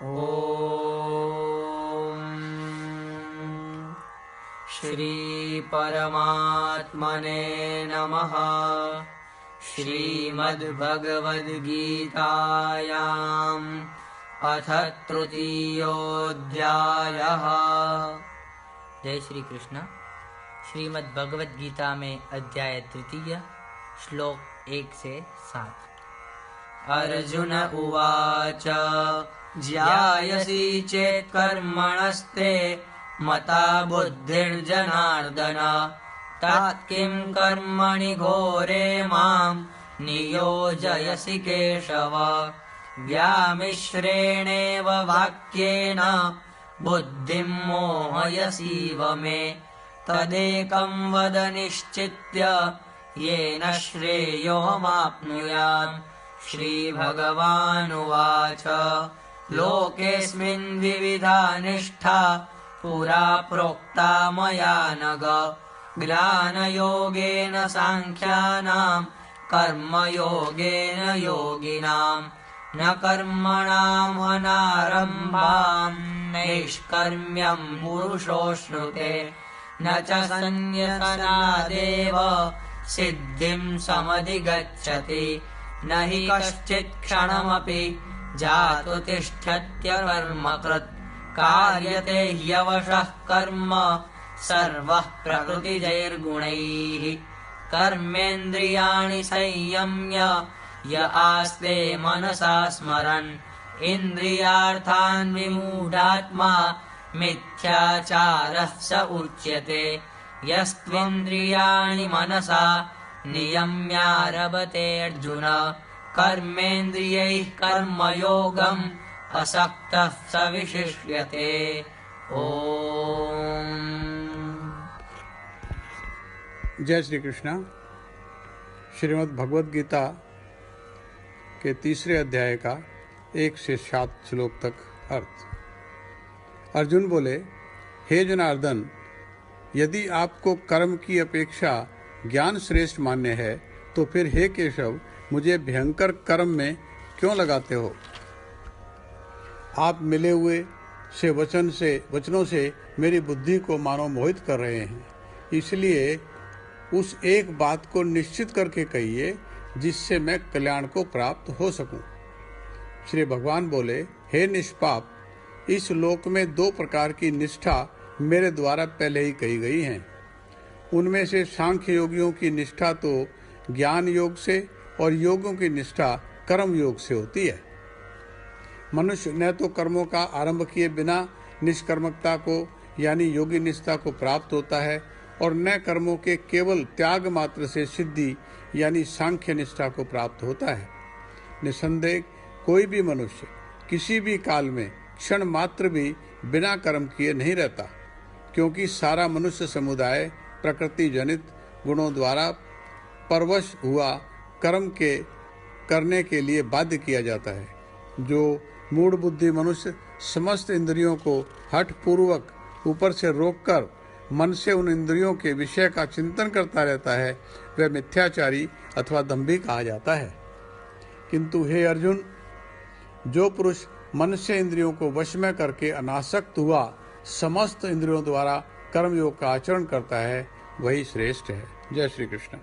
ओम श्री परमात्मने नमः। श्रीमद्भगवद्गीतायाम् अथ तृतीयोऽध्यायः। जय श्री कृष्ण। श्रीमद् भगवद गीता में अध्याय तृतीय, श्लोक 1 से 7। अर्जुन उवाच ज्यायसि चेत् कर्मणस्ते मता बुद्धिर्जनार्दन तत् किं कर्मणि घोरे मां नियोजयसि केशव। व्यामिश्रेणेव वाक्येन बुद्धिं मोहयसीव मे तदेकं वद निश्चित्य येन श्रेयोऽहमाप्नुयाम्। श्रीभगवानुवाच लोकेऽस्मिन् विविधा निष्ठा पुरा प्रोक्ता मया नघ। ज्ञानयोगेन साङ्ख्यानां कर्मयोगेन योगिनां न कर्मणाम् अनारम्भाम् नैष्कर्म्यम् पुरुषोऽश्नुते न च सन्न्यसनादेव सिद्धिं समधिगच्छति न हि कश्चित् क्षणमपि जातु तिष्ठत्यकर्मकृत् कार्यते ह्यवशः कर्म सर्वः प्रकृतिजैर्गुणैः। कर्मेन्द्रियाणि संयम्य य आस्ते मनसा स्मरन् इन्द्रियार्थान् विमूढात्मा मिथ्याचारः स उच्यते। यस्त्विन्द्रियाणि मनसा नियम्यारभते अर्जुन कर्मेन्द्रियैः कर्मयोगम् असक्तः स विशिष्यते। ओम जय श्री कृष्ण। श्रीमद् भगवद गीता के तीसरे अध्याय का 1 से 7 श्लोक तक अर्थ। अर्जुन बोले, हे जनार्दन, यदि आपको कर्म की अपेक्षा ज्ञान श्रेष्ठ मान्य है तो फिर हे केशव मुझे भयंकर कर्म में क्यों लगाते हो। आप मिले हुए वचनों से मेरी बुद्धि को मानो मोहित कर रहे हैं। इसलिए उस एक बात को निश्चित करके कहिए जिससे मैं कल्याण को प्राप्त हो सकूं। श्री भगवान बोले, हे निष्पाप, इस लोक में 2 प्रकार की निष्ठा मेरे द्वारा पहले ही कही गई हैं। उनमें से सांख्य योगियों की निष्ठा तो ज्ञान योग से और योगियों की निष्ठा कर्म योग से होती है। मनुष्य न तो कर्मों का आरंभ किए बिना निष्कर्मकता को यानी योगी निष्ठा को प्राप्त होता है और न कर्मों के केवल त्याग मात्र से सिद्धि यानी सांख्य निष्ठा को प्राप्त होता है। निसंदेह कोई भी मनुष्य किसी भी काल में क्षण मात्र भी बिना कर्म किए नहीं रहता, क्योंकि सारा मनुष्य समुदाय प्रकृति जनित गुणों द्वारा परवश हुआ कर्म के करने के लिए बाध्य किया जाता है। जो मूढ़ बुद्धि मनुष्य समस्त इंद्रियों को हठ पूर्वक ऊपर से रोककर मन से उन इंद्रियों के विषय का चिंतन करता रहता है, वह मिथ्याचारी अथवा दंभी कहा जाता है। किंतु हे अर्जुन, जो पुरुष मन से इंद्रियों को वश में करके अनासक्त हुआ समस्त इंद्रियों द्वारा कर्मयोग का आचरण करता है वही श्रेष्ठ है। जय श्री कृष्ण।